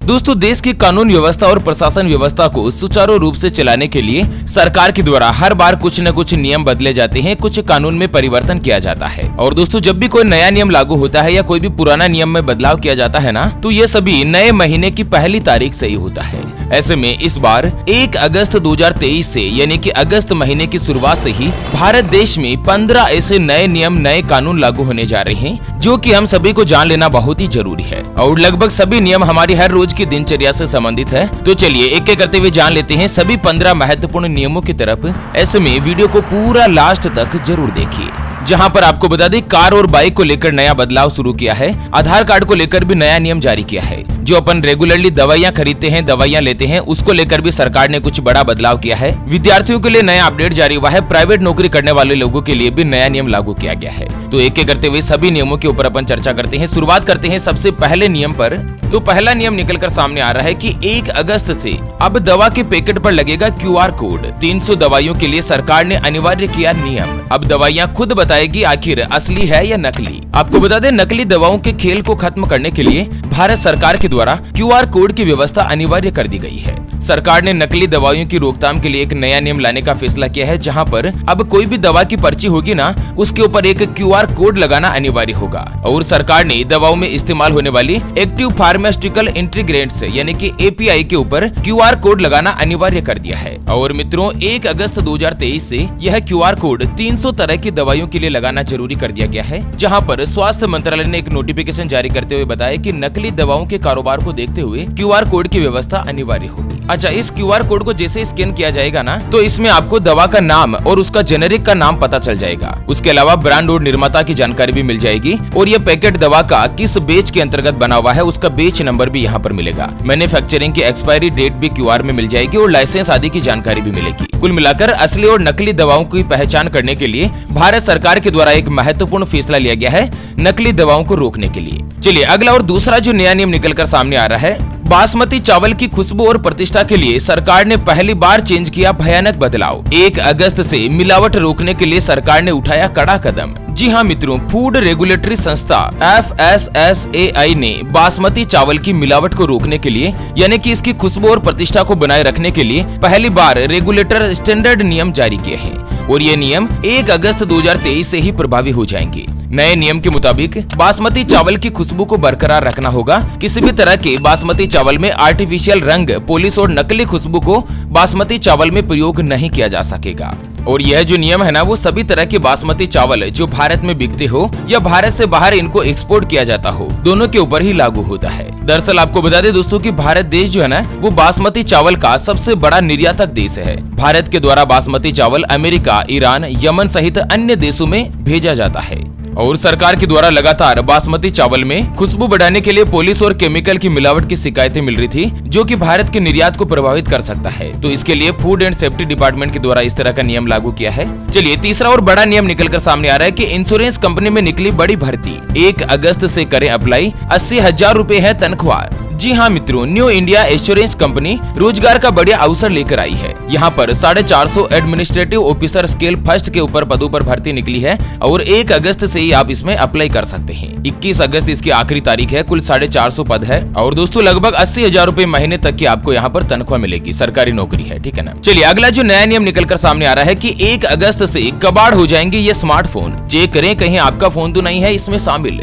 दोस्तों देश की कानून व्यवस्था और प्रशासन व्यवस्था को सुचारू रूप से चलाने के लिए सरकार के द्वारा हर बार कुछ न कुछ नियम बदले जाते हैं, कुछ कानून में परिवर्तन किया जाता है। और दोस्तों जब भी कोई नया नियम लागू होता है या कोई भी पुराना नियम में बदलाव किया जाता है ना, तो ये सभी नए महीने की पहली तारीख से ही होता है। ऐसे में इस बार 1 अगस्त 2023 से यानी कि अगस्त महीने की शुरुआत से ही भारत देश में 15 ऐसे नए नियम, नए कानून लागू होने जा रहे हैं, जो कि हम सभी को जान लेना बहुत ही जरूरी है। और लगभग सभी नियम हमारी हर रोज की दिनचर्या से संबंधित है। तो चलिए एक एक करते हुए जान लेते हैं सभी 15 महत्वपूर्ण नियमों की तरफ। ऐसे में वीडियो को पूरा लास्ट तक जरूर देखिए। जहां पर आपको बता दें, कार और बाइक को लेकर नया बदलाव शुरू किया है। आधार कार्ड को लेकर भी नया नियम जारी किया है। जो अपन रेगुलरली दवाइयां खरीदते हैं, दवाइयां लेते हैं, उसको लेकर भी सरकार ने कुछ बड़ा बदलाव किया है। विद्यार्थियों के लिए नया अपडेट जारी हुआ है। प्राइवेट नौकरी करने वाले लोगों के लिए भी नया नियम लागू किया गया है। तो एक एक करते हुए सभी नियमों के ऊपर अपन चर्चा करते हैं। शुरुआत करते हैं सबसे पहले नियम पर। तो पहला नियम निकलकर सामने आ रहा है कि 1 अगस्त से अब दवा के पैकेट पर लगेगा QR कोड। 300 दवाइयों के लिए सरकार ने अनिवार्य किया नियम। अब दवाइयां खुद बताएगी आखिर असली है या नकली। आपको बता दें, नकली दवाओं के खेल को खत्म करने के लिए भारत सरकार के द्वारा QR कोड की व्यवस्था अनिवार्य कर दी गई है। सरकार ने नकली दवाइयों की रोकथाम के लिए एक नया नियम लाने का फैसला किया है, जहां पर अब कोई भी दवा की पर्ची होगी ना, उसके ऊपर एक QR कोड लगाना अनिवार्य होगा। और सरकार ने दवाओं में इस्तेमाल होने वाली एक्टिव फार्मास्यूटिकल इंटीग्रेंट्स यानी कि API के ऊपर QR कोड लगाना अनिवार्य कर दिया है। और मित्रों 1 अगस्त 2023 से यह QR कोड 300 तरह की दवाइयों के लिए लगाना जरूरी कर दिया गया है। जहां पर स्वास्थ्य मंत्रालय ने एक नोटिफिकेशन जारी करते हुए बताया कि नकली दवाओं के कारोबार को देखते हुए QR कोड की व्यवस्था अनिवार्य होगी। अच्छा, इस QR कोड को जैसे स्कैन किया जाएगा ना, तो इसमें आपको दवा का नाम और उसका जेनेरिक का नाम पता चल जाएगा। उसके अलावा ब्रांड और निर्माता की जानकारी भी मिल जाएगी। और ये पैकेट दवा का किस बेच के अंतर्गत बना हुआ है, उसका बेच नंबर भी यहाँ पर मिलेगा। मैन्युफैक्चरिंग की एक्सपायरी डेट भी QR में मिल जाएगी और लाइसेंस आदि की जानकारी भी मिलेगी। कुल मिलाकर असली और नकली दवाओं की पहचान करने के लिए भारत सरकार के द्वारा एक महत्वपूर्ण फैसला लिया गया है, नकली दवाओं को रोकने के लिए। चलिए अगला और दूसरा जो नया नियम निकलकर सामने आ रहा है, बासमती चावल की खुशबू और प्रतिष्ठा के लिए सरकार ने पहली बार चेंज किया भयानक बदलाव। 1 अगस्त से मिलावट रोकने के लिए सरकार ने उठाया कड़ा कदम। जी हाँ मित्रों, फूड रेगुलेटरी संस्था FSSAI ने बासमती चावल की मिलावट को रोकने के लिए यानी कि इसकी खुशबू और प्रतिष्ठा को बनाए रखने के लिए पहली बार रेगुलेटर स्टैंडर्ड नियम जारी किए हैं। और ये नियम 1 अगस्त 2023 से ही प्रभावी हो जाएंगे। नए नियम के मुताबिक बासमती चावल की खुशबू को बरकरार रखना होगा। किसी भी तरह के बासमती चावल में आर्टिफिशियल रंग, पॉलिश और नकली खुशबू को बासमती चावल में प्रयोग नहीं किया जा सकेगा। और यह जो नियम है ना, वो सभी तरह के बासमती चावल जो भारत में बिकते हो या भारत से बाहर इनको एक्सपोर्ट किया जाता हो, दोनों के ऊपर ही लागू होता है। दरअसल आपको बता दें दोस्तों कि भारत देश जो है ना, वो बासमती चावल का सबसे बड़ा निर्यातक देश है। भारत के द्वारा बासमती चावल अमेरिका, ईरान, यमन सहित अन्य देशों में भेजा जाता है। और सरकार के द्वारा लगातार बासमती चावल में खुशबू बढ़ाने के लिए पॉलिश और केमिकल की मिलावट की शिकायतें मिल रही थी, जो कि भारत के निर्यात को प्रभावित कर सकता है। तो इसके लिए फूड एंड सेफ्टी डिपार्टमेंट के द्वारा इस तरह का नियम लागू किया है। चलिए तीसरा और बड़ा नियम निकलकर सामने आ रहा है कि इंश्योरेंस कंपनी में निकली बड़ी भर्ती। 1 अगस्त से करें अप्लाई, 80,000 रूपए है तनख्वाह। जी हाँ मित्रों, न्यू इंडिया एश्योरेंस कंपनी रोजगार का बढ़िया अवसर लेकर आई है। यहाँ पर 450 एडमिनिस्ट्रेटिव ऑफिसर स्केल फर्स्ट के ऊपर पदों पर भर्ती निकली है और 1 अगस्त से ही आप इसमें अप्लाई कर सकते हैं। 21 अगस्त इसकी आखिरी तारीख है। कुल 450 पद है और दोस्तों लगभग 80,000 रूपए महीने तक की आपको यहाँ पर तनख्वाह मिलेगी। सरकारी नौकरी है, ठीक है ना। चलिए अगला जो नया नियम निकलकर सामने आ रहा है कि 1 अगस्त से कबाड़ हो जाएंगे ये स्मार्टफोन। चेक करें कहीं आपका फोन तो नहीं है इसमें शामिल।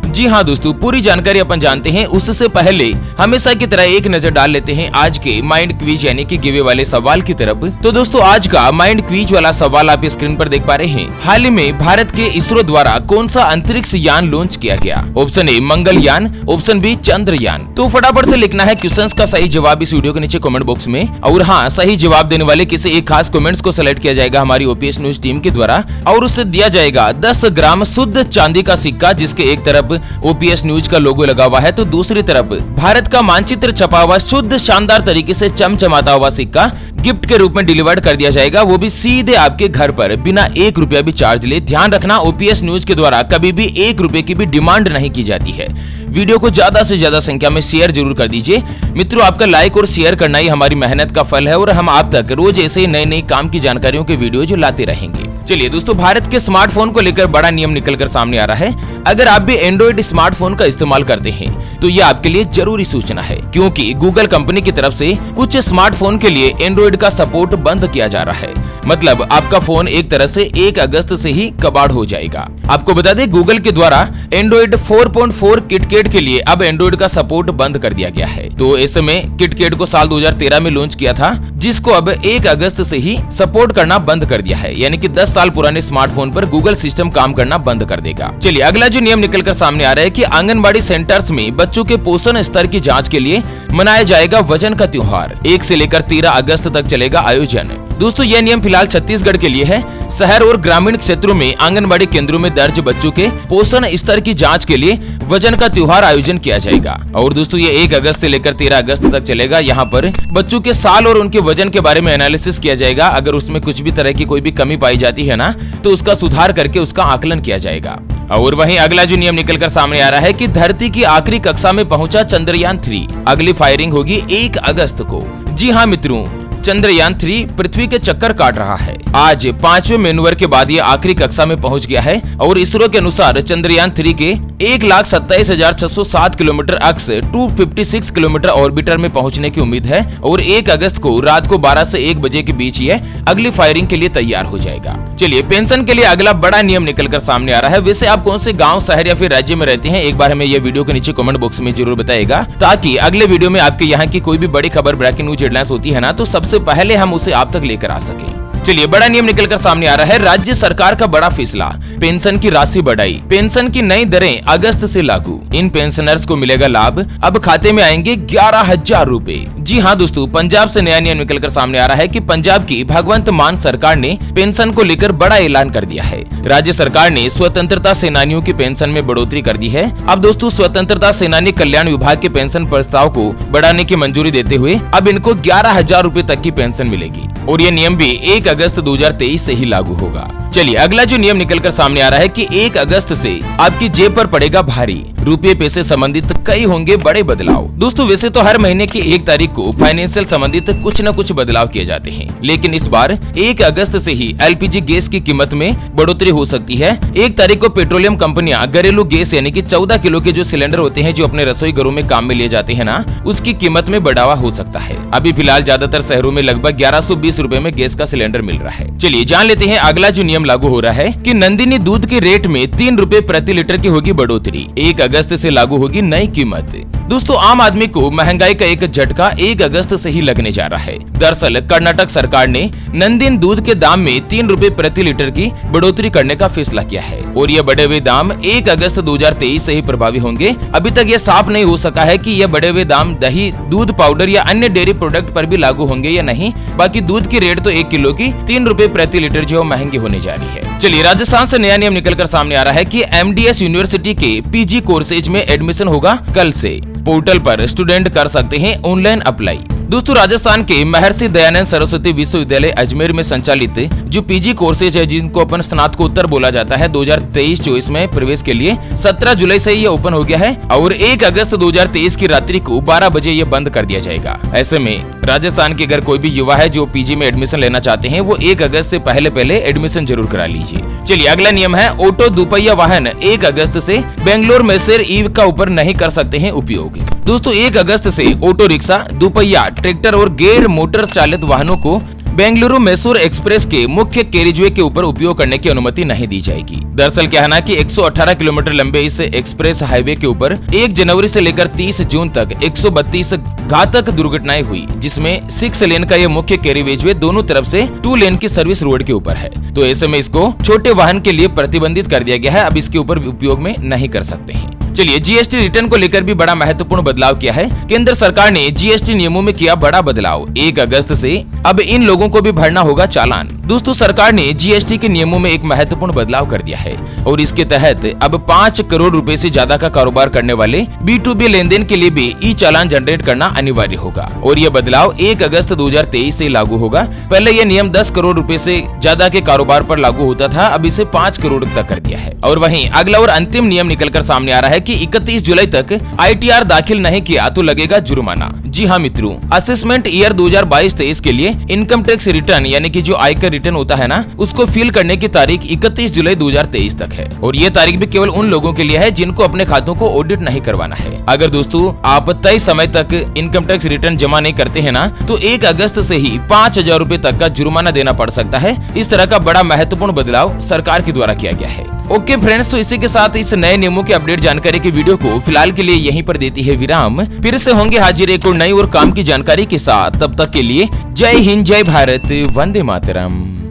जी हाँ दोस्तों, पूरी जानकारी अपन जानते हैं। उससे पहले हमेशा की तरह एक नजर डाल लेते हैं आज के माइंड क्विज यानी कि गिवे वाले सवाल की तरफ। तो दोस्तों आज का माइंड क्विज वाला सवाल आप स्क्रीन पर देख पा रहे हैं। हाल ही में भारत के इसरो द्वारा कौन सा अंतरिक्ष यान लॉन्च किया गया? Option A Mangalyaan, option B Chandrayaan. तो फटाफट से लिखना है क्वेश्चंस का सही जवाब इस वीडियो के नीचे कमेंट बॉक्स में। और हाँ, सही जवाब देने वाले किसी एक खास कमेंट्स को सिलेक्ट किया जाएगा हमारी OPS न्यूज टीम के द्वारा और उससे दिया जाएगा 10 ग्राम शुद्ध चांदी का सिक्का, जिसके एक तरफ OPS न्यूज का लोगो लगा हुआ है तो दूसरी तरफ भारत का मानचित्र छपा हुआ शुद्ध शानदार तरीके से चमचमाता हुआ सिक्का गिफ्ट के रूप में डिलीवर कर दिया जाएगा, वो भी सीधे आपके घर पर बिना 1 रुपया भी चार्ज ले। ध्यान रखना, OPS न्यूज के द्वारा कभी भी 1 रुपए की भी डिमांड नहीं की जाती है। वीडियो को ज्यादा से ज्यादा संख्या में शेयर जरूर कर दीजिए मित्रों। आपका लाइक और शेयर करना ही हमारी मेहनत का फल है और हम आप तक रोज ऐसे नए नए काम की जानकारियों के वीडियो जो लाते रहेंगे। चलिए दोस्तों, भारत के स्मार्टफोन को लेकर बड़ा नियम निकलकर सामने आ रहा है। अगर आप भी एंड्रॉइड स्मार्टफोन का इस्तेमाल करते हैं तो ये आपके लिए जरूरी सूचना है, क्योंकि गूगल कंपनी की तरफ से कुछ स्मार्टफोन के लिए एंड्रॉइड का सपोर्ट बंद किया जा रहा है। मतलब आपका फोन एक तरह से 1 अगस्त से ही कबाड़ हो जाएगा। आपको बता दें, गूगल के द्वारा एंड्रॉइड 4.4 किटकैट के लिए अब एंड्रॉइड का सपोर्ट बंद कर दिया गया है। तो ऐसे में किटकैट को साल 2013 में लॉन्च किया था, जिसको अब 1 अगस्त से ही सपोर्ट करना बंद कर दिया है। यानी कि 10 साल पुराने स्मार्टफोन पर गूगल सिस्टम काम करना बंद कर देगा। चलिए, अगला जो नियम निकलकर सामने आ रहा है कि आंगनबाड़ी सेंटर्स में बच्चों के पोषण स्तर की जांच के लिए मनाया जाएगा वजन का त्योहार। 1 से लेकर 13 अगस्त तक चलेगा आयोजन। दोस्तों, यह नियम फिलहाल छत्तीसगढ़ के लिए है। शहर और ग्रामीण क्षेत्रों में आंगनबाड़ी केंद्रों में दर्ज बच्चों के पोषण स्तर की जांच के लिए वजन का त्योहार आयोजन किया जाएगा। और दोस्तों, ये 1 अगस्त से लेकर 13 अगस्त तक चलेगा। यहाँ पर बच्चों के साल और उनके वजन के बारे में एनालिसिस किया जाएगा। अगर उसमें कुछ भी तरह की कोई भी कमी पाई जाती है ना, तो उसका सुधार करके उसका आकलन किया जाएगा। और वहीं अगला जो नियम निकलकर सामने आ रहा है कि धरती की आखिरी कक्षा में पहुंचा चंद्रयान 3। अगली फायरिंग होगी 1 अगस्त को। जी हाँ मित्रों, चंद्रयान 3 पृथ्वी के चक्कर काट रहा है। आज 5वें मैनुअर के बाद ये आखिरी कक्षा में पहुंच गया है और इसरो के अनुसार चंद्रयान 3 के 1,27,607 किलोमीटर अक्ष 256 किलोमीटर ऑर्बिटर में पहुंचने की उम्मीद है और 1 अगस्त को रात को 12 से 1 बजे के बीच ये अगली फायरिंग के लिए तैयार हो जाएगा। चलिए, पेंशन के लिए अगला बड़ा नियम निकलकर सामने आ रहा है। वैसे आप कौन से गाँव, शहर या फिर राज्य में रहते हैं, एक बार हमें ये वीडियो के नीचे कमेंट बॉक्स में जरूर बताएगा, ताकि अगले वीडियो में आपके यहाँ की कोई भी बड़ी खबर, ब्रेकिंग न्यूज, हेडलाइंस होती है ना, तो सबसे पहले हम उसे आप तक लेकर आ सके। चलिए, बड़ा नियम निकलकर सामने आ रहा है। राज्य सरकार का बड़ा फैसला, पेंशन की राशि बढ़ाई। पेंशन की नई दरें अगस्त से लागू। इन पेंशनर्स को मिलेगा लाभ। अब खाते में आएंगे 11,000 रूपए। जी हाँ दोस्तों, पंजाब से नया नियम निकलकर सामने आ रहा है कि पंजाब की भगवंत मान सरकार ने पेंशन को लेकर बड़ा ऐलान कर दिया है। राज्य सरकार ने स्वतंत्रता सेनानियों की पेंशन में बढ़ोतरी कर दी है। अब दोस्तों, स्वतंत्रता सेनानी कल्याण विभाग के पेंशन प्रस्ताव को बढ़ाने की मंजूरी देते हुए अब इनको 11,000 रूपए तक की पेंशन मिलेगी और ये नियम भी 1 अगस्त 2023 से ही लागू होगा। चलिए, अगला जो नियम निकलकर सामने आ रहा है कि 1 अगस्त से आपकी जेब पर पड़ेगा भारी। रुपये पैसे संबंधित कई होंगे बड़े बदलाव। दोस्तों, वैसे तो हर महीने की 1 तारीख को फाइनेंशियल संबंधित कुछ न कुछ बदलाव किए जाते हैं, लेकिन इस बार 1 अगस्त से ही एलपीजी गैस की कीमत में बढ़ोतरी हो सकती है। 1 तारीख को पेट्रोलियम कंपनियां घरेलू गैस यानी कि 14 किलो के जो सिलेंडर होते हैं, जो अपने रसोई घरों में काम में लिए जाते हैं ना, उसकी कीमत में बढ़ावा हो सकता है। अभी फिलहाल ज्यादातर शहरों में लगभग 1120 रूपए में गैस का सिलेंडर मिल रहा है। चलिए, जान लेते हैं अगला जो नियम लागू हो रहा है कि नंदिनी दूध के रेट में 3 रूपए प्रति लीटर की होगी बढ़ोतरी। 1 अगस्त से लागू होगी नई कीमत। दोस्तों, आम आदमी को महंगाई का एक झटका 1 अगस्त से ही लगने जा रहा है। दरअसल कर्नाटक सरकार ने नंदिनी दूध के दाम में 3 रूपए प्रति लीटर की बढ़ोतरी करने का फैसला किया है और ये बढ़े हुए दाम 1 अगस्त 2023 से ही प्रभावी होंगे। अभी तक ये साफ नहीं हो सका है कि ये बढ़े हुए दाम दही, दूध पाउडर या अन्य डेयरी प्रोडक्ट पर भी लागू होंगे या नहीं। बाकी दूध की रेट तो 1 किलो की 3 रूपए प्रति लीटर जो महंगी होने जा रही है। चलिए, राजस्थान से नया नियम निकलकर सामने आ रहा है कि एमडीएस यूनिवर्सिटी के पीजी कोर्सेज में एडमिशन होगा कल से। पोर्टल पर स्टूडेंट कर सकते हैं ऑनलाइन अप्लाई। दोस्तों, राजस्थान के महर्षि दयानंद सरस्वती विश्वविद्यालय अजमेर में संचालित जो पीजी कोर्सेज है, जिनको अपन स्नातकोत्तर बोला जाता है, 2023-24 में प्रवेश के लिए 17 जुलाई से ये ओपन हो गया है और 1 अगस्त 2023 की रात्रि को 12 बजे ये बंद कर दिया जाएगा। ऐसे में राजस्थान के अगर कोई भी युवा है जो पीजी में एडमिशन लेना चाहते हैं, वो 1 अगस्त से पहले एडमिशन जरूर करा लीजिए। चलिए, अगला नियम है ऑटो दुपहिया वाहन 1 अगस्त से बेंगलोर मैसेर ईव का ऊपर नहीं कर सकते हैं उपयोग। दोस्तों, 1 अगस्त से ऑटो रिक्शा, दुपहिया, ट्रैक्टर और गैर मोटर चालित वाहनों को बेंगलुरु मैसूर एक्सप्रेस के मुख्य कैरिजवे के ऊपर उपयोग करने की अनुमति नहीं दी जाएगी। दरअसल क्या है ना कि 118 किलोमीटर लंबे इस एक्सप्रेस हाईवे के ऊपर 1 जनवरी से लेकर 30 जून तक 132 घातक दुर्घटनाएं हुई, जिसमें 6 लेन का ये मुख्य कैरिवेजवे दोनों तरफ से 2 लेन की सर्विस रोड के ऊपर है। तो ऐसे में इसको छोटे वाहन के लिए प्रतिबंधित कर दिया गया है। अब इसके ऊपर उपयोग में नहीं कर सकते हैं। चलिए, जीएसटी रिटर्न को लेकर भी बड़ा महत्वपूर्ण बदलाव किया है। केंद्र सरकार ने जीएसटी नियमों में किया बड़ा बदलाव। 1 अगस्त से अब इन लोगों को भी भरना होगा चालान। दोस्तों, सरकार ने जीएसटी के नियमों में एक महत्वपूर्ण बदलाव कर दिया है और इसके तहत अब 5 करोड़ रुपए से ज्यादा का कारोबार करने वाले B2B लेन-देन के लिए भी ई चालान जनरेट करना अनिवार्य होगा और यह बदलाव 1 अगस्त 2023 से लागू होगा। पहले यह नियम 10 करोड़ रुपए से ज्यादा के कारोबार पर लागू होता था, अब इसे 5 करोड़ तक कर दिया है। और वहीं अगला और अंतिम नियम निकलकर सामने आ रहा है कि 31 जुलाई तक ITR दाखिल नहीं किया तो लगेगा जुर्माना। जी हाँ मित्रों, असेसमेंट ईयर 2022-23 के लिए इनकम टैक्स रिटर्न यानी कि जो आयकर रिटर्न होता है ना, उसको फिल करने की तारीख 31 जुलाई 2023 तक है और ये तारीख भी केवल उन लोगों के लिए है जिनको अपने खातों को ऑडिट नहीं करवाना है। अगर दोस्तों आप तय समय तक इनकम टैक्स रिटर्न जमा नहीं करते हैं ना, तो 1 अगस्त से ही 5,000 रूपए तक का जुर्माना देना पड़ सकता है। इस तरह का बड़ा महत्वपूर्ण बदलाव सरकार के द्वारा किया गया है। ओके फ्रेंड्स, तो इसी के साथ इस नए नियमों के अपडेट जानकारी की वीडियो को फिलहाल के लिए यहीं पर देती है विराम। फिर से होंगे हाजिर एक और नई और काम की जानकारी के साथ। तब तक के लिए जय हिंद, जय भारत, वंदे मातरम।